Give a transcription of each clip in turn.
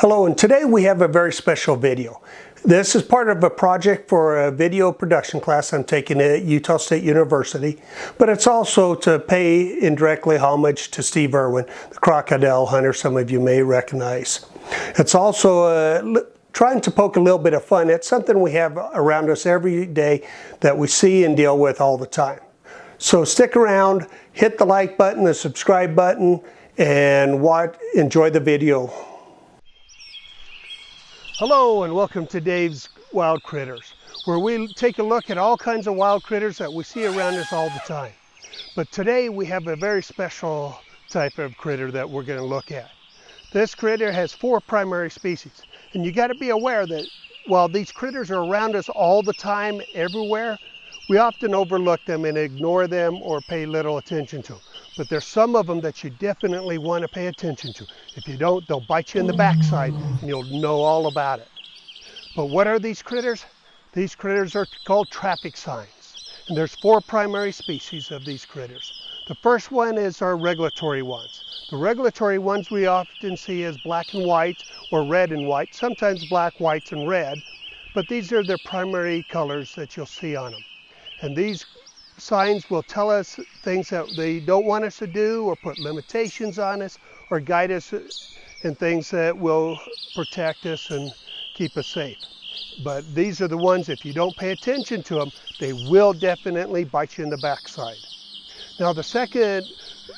Hello, and today we have a very special video. This is part of a project for a video production class I'm taking at Utah State University, but it's also to pay indirectly homage to Steve Irwin, the Crocodile Hunter some of you may recognize. It's also trying to poke a little bit of fun at something we have around us every day that we see and deal with all the time. So stick around, hit the like button, the subscribe button, and enjoy the video. Hello and welcome to Dave's Wild Critters, where we take a look at all kinds of wild critters that we see around us all the time. But today we have a very special type of critter that we're going to look at. This critter has 4 primary species, and you got to be aware that while these critters are around us all the time, everywhere, we often overlook them and ignore them or pay little attention to them. But there's some of them that you definitely want to pay attention to. If you don't, they'll bite you in the backside and you'll know all about it. But what are these critters? These critters are called traffic signs. And there's 4 primary species of these critters. The first one is our regulatory ones. The regulatory ones we often see as black and white or red and white, sometimes black, white, and red. But these are their primary colors that you'll see on them. And these signs will tell us things that they don't want us to do, or put limitations on us, or guide us in things that will protect us and keep us safe. But these are the ones, if you don't pay attention to them, they will definitely bite you in the backside. Now the second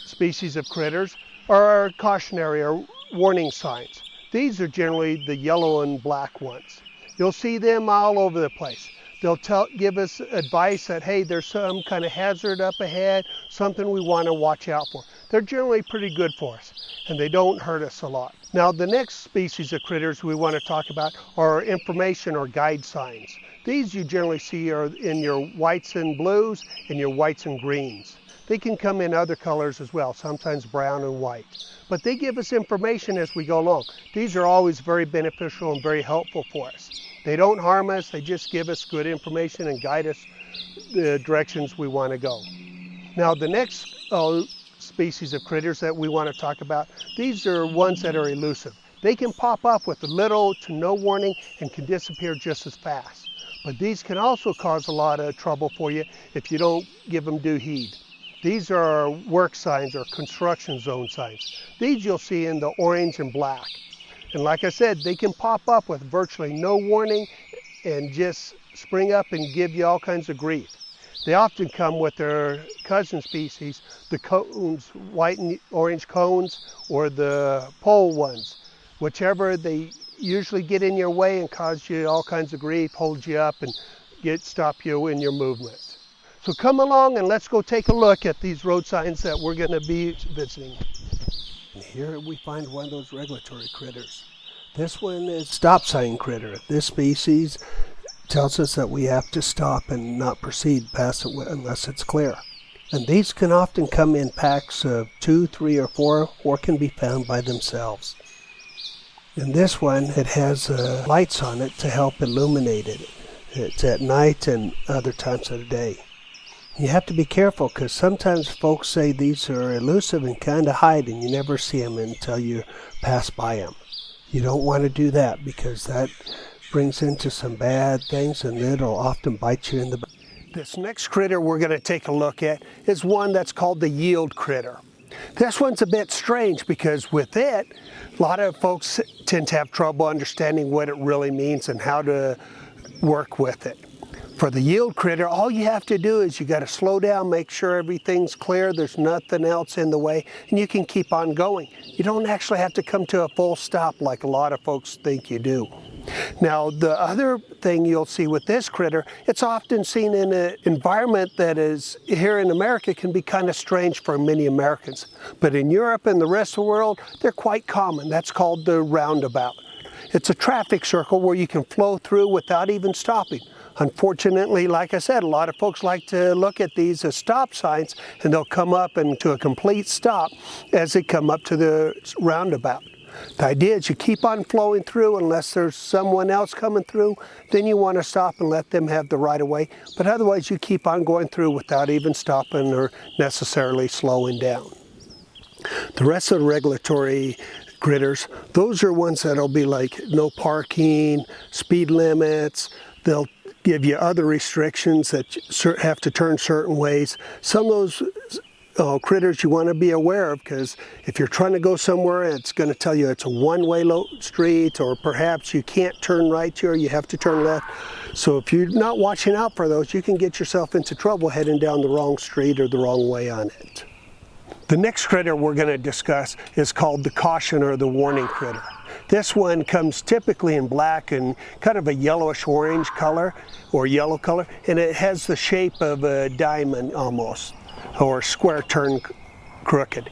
species of critters are our cautionary or warning signs. These are generally the yellow and black ones. You'll see them all over the place. They'll give us advice that, hey, there's some kind of hazard up ahead, something we want to watch out for. They're generally pretty good for us, and they don't hurt us a lot. Now, the next species of critters we want to talk about are information or guide signs. These you generally see are in your whites and blues and your whites and greens. They can come in other colors as well, sometimes brown and white. But they give us information as we go along. These are always very beneficial and very helpful for us. They don't harm us, they just give us good information and guide us the directions we want to go. Now the next species of critters that we want to talk about, these are ones that are elusive. They can pop up with little to no warning and can disappear just as fast. But these can also cause a lot of trouble for you if you don't give them due heed. These are work signs or construction zone signs. These you'll see in the orange and black. And like I said, they can pop up with virtually no warning and just spring up and give you all kinds of grief. They often come with their cousin species, the cones, white and orange cones, or the pole ones. Whichever, they usually get in your way and cause you all kinds of grief, hold you up, and stop you in your movement. So come along and let's go take a look at these road signs that we're going to be visiting. And here we find one of those regulatory critters. This one is stop sign critter. This species tells us that we have to stop and not proceed past it unless it's clear. And these can often come in packs of 2, 3, or 4, or can be found by themselves. In this one, it has lights on it to help illuminate it. It's at night and other times of the day. You have to be careful because sometimes folks say these are elusive and kind of hide and you never see them until you pass by them. You don't want to do that because that brings into some bad things and it'll often bite you in the back. This next critter we're going to take a look at is one that's called the yield critter. This one's a bit strange because with it, a lot of folks tend to have trouble understanding what it really means and how to work with it. For the yield critter, all you have to do is you got to slow down, make sure everything's clear, there's nothing else in the way, and you can keep on going. You don't actually have to come to a full stop like a lot of folks think you do. Now, the other thing you'll see with this critter, it's often seen in an environment that is here in America can be kind of strange for many Americans. But in Europe and the rest of the world, they're quite common. That's called the roundabout. It's a traffic circle where you can flow through without even stopping. Unfortunately, like I said, a lot of folks like to look at these as stop signs and they'll come up and to a complete stop as they come up to the roundabout. The idea is you keep on flowing through unless there's someone else coming through, then you want to stop and let them have the right of way. But otherwise you keep on going through without even stopping or necessarily slowing down. The rest of the regulatory critters, those are ones that'll be like no parking, speed limits. They'll give you other restrictions that you have to turn certain ways. Some of those critters you want to be aware of, because if you're trying to go somewhere, it's going to tell you it's a one-way street, or perhaps you can't turn right here, you have to turn left. So if you're not watching out for those, you can get yourself into trouble heading down the wrong street or the wrong way on it. The next critter we're going to discuss is called the caution or the warning critter. This one comes typically in black and kind of a yellowish orange color or yellow color, and it has the shape of a diamond almost, or square turned crooked.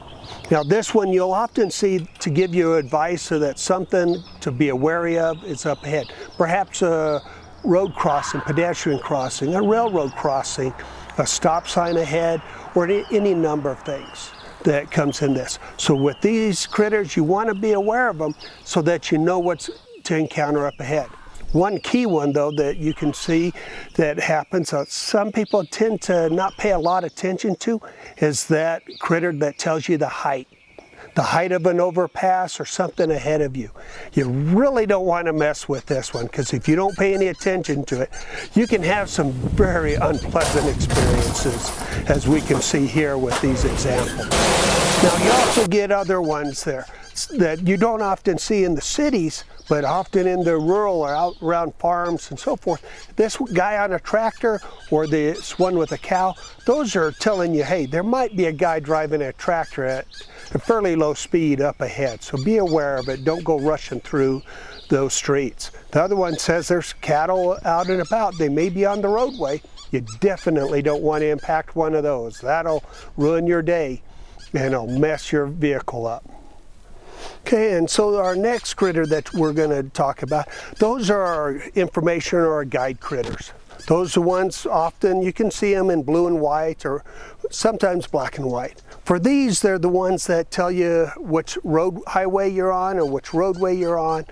Now this one you'll often see to give you advice so that something to be wary of is up ahead. Perhaps a road crossing, pedestrian crossing, a railroad crossing, a stop sign ahead, or any number of things that comes in this. So with these critters, you want to be aware of them so that you know what's to encounter up ahead. One key one though that you can see that happens, some people tend to not pay a lot of attention to, is that critter that tells you the height of an overpass or something ahead of you. You really don't want to mess with this one, because if you don't pay any attention to it, you can have some very unpleasant experiences, as we can see here with these examples. Now you also get other ones there that you don't often see in the cities, but often in the rural or out around farms and so forth. This guy on a tractor or this one with a cow, those are telling you, hey, there might be a guy driving a tractor at a fairly low speed up ahead. So be aware of it. Don't go rushing through those streets. The other one says there's cattle out and about. They may be on the roadway. You definitely don't want to impact one of those. That'll ruin your day and it'll mess your vehicle up. Okay, and so our next critter that we're going to talk about, those are our information or our guide critters. Those are ones often you can see them in blue and white, or sometimes black and white. For these, they're the ones that tell you which highway you're on or which roadway you're on.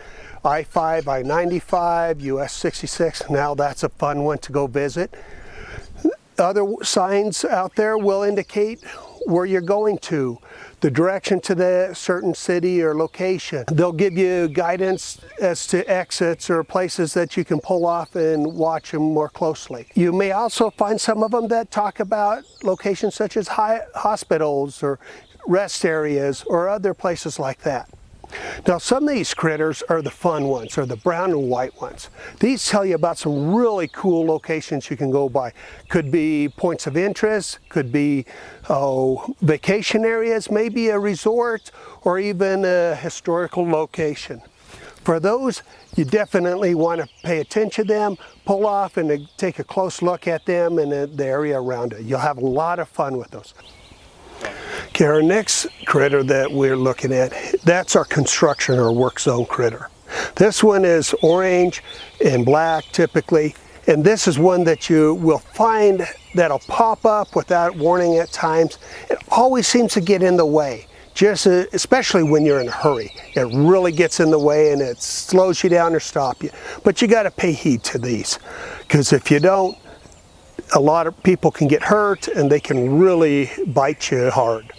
I-5, I-95, US 66, now that's a fun one to go visit. Other signs out there will indicate where you're going to, the direction to the certain city or location. They'll give you guidance as to exits or places that you can pull off and watch them more closely. You may also find some of them that talk about locations such as hospitals or rest areas or other places like that. Now some of these critters are the fun ones, or the brown and white ones. These tell you about some really cool locations you can go by. Could be points of interest, could be vacation areas, maybe a resort, or even a historical location. For those, you definitely want to pay attention to them, pull off and take a close look at them and the area around it. You'll have a lot of fun with those. Okay, our next critter that we're looking at, that's our construction or work zone critter. This one is orange and black typically, and this is one that you will find that'll pop up without warning at times. It always seems to get in the way, especially when you're in a hurry. It really gets in the way and it slows you down or stops you. But you got to pay heed to these, because if you don't, a lot of people can get hurt and they can really bite you hard.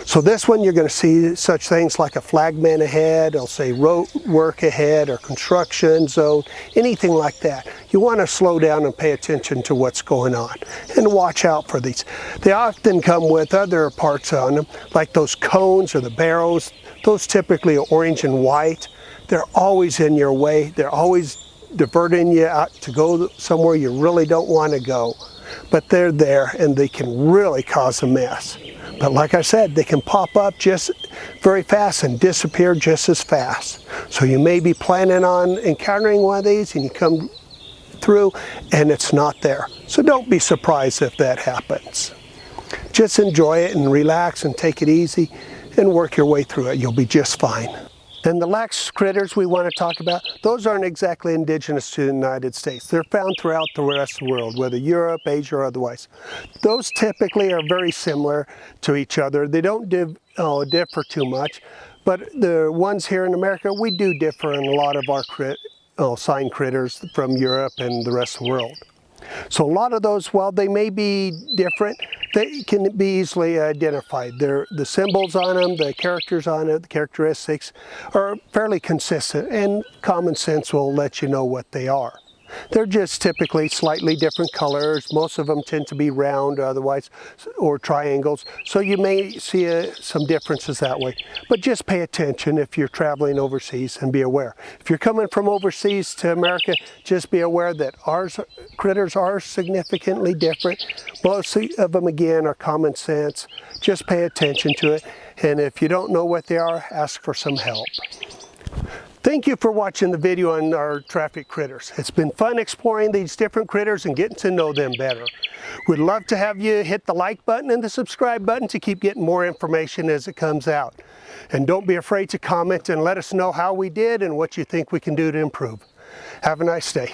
So this one, you're going to see such things like a flagman ahead, it'll say road work ahead or construction zone, anything like that. You want to slow down and pay attention to what's going on and watch out for these. They often come with other parts on them, like those cones or the barrows. Those typically are orange and white. They're always in your way. They're always diverting you out to go somewhere you really don't want to go. But they're there and they can really cause a mess. But like I said, they can pop up just very fast and disappear just as fast. So you may be planning on encountering one of these and you come through and it's not there. So don't be surprised if that happens. Just enjoy it and relax and take it easy and work your way through it. You'll be just fine. And the lax critters we want to talk about, those aren't exactly indigenous to the United States. They're found throughout the rest of the world, whether Europe, Asia, or otherwise. Those typically are very similar to each other. They don't differ too much, but the ones here in America, we do differ in a lot of our sign critters from Europe and the rest of the world. So a lot of those, while they may be different, they can be easily identified. The symbols on them, the characters on it, the characteristics are fairly consistent, and common sense will let you know what they are. They're just typically slightly different colors. Most of them tend to be round otherwise, or triangles, so you may see some differences that way. But just pay attention if you're traveling overseas and be aware. If you're coming from overseas to America, just be aware that our critters are significantly different. Most of them, again, are common sense. Just pay attention to it, and if you don't know what they are, ask for some help. Thank you for watching the video on our traffic critters. It's been fun exploring these different critters and getting to know them better. We'd love to have you hit the like button and the subscribe button to keep getting more information as it comes out. And don't be afraid to comment and let us know how we did and what you think we can do to improve. Have a nice day.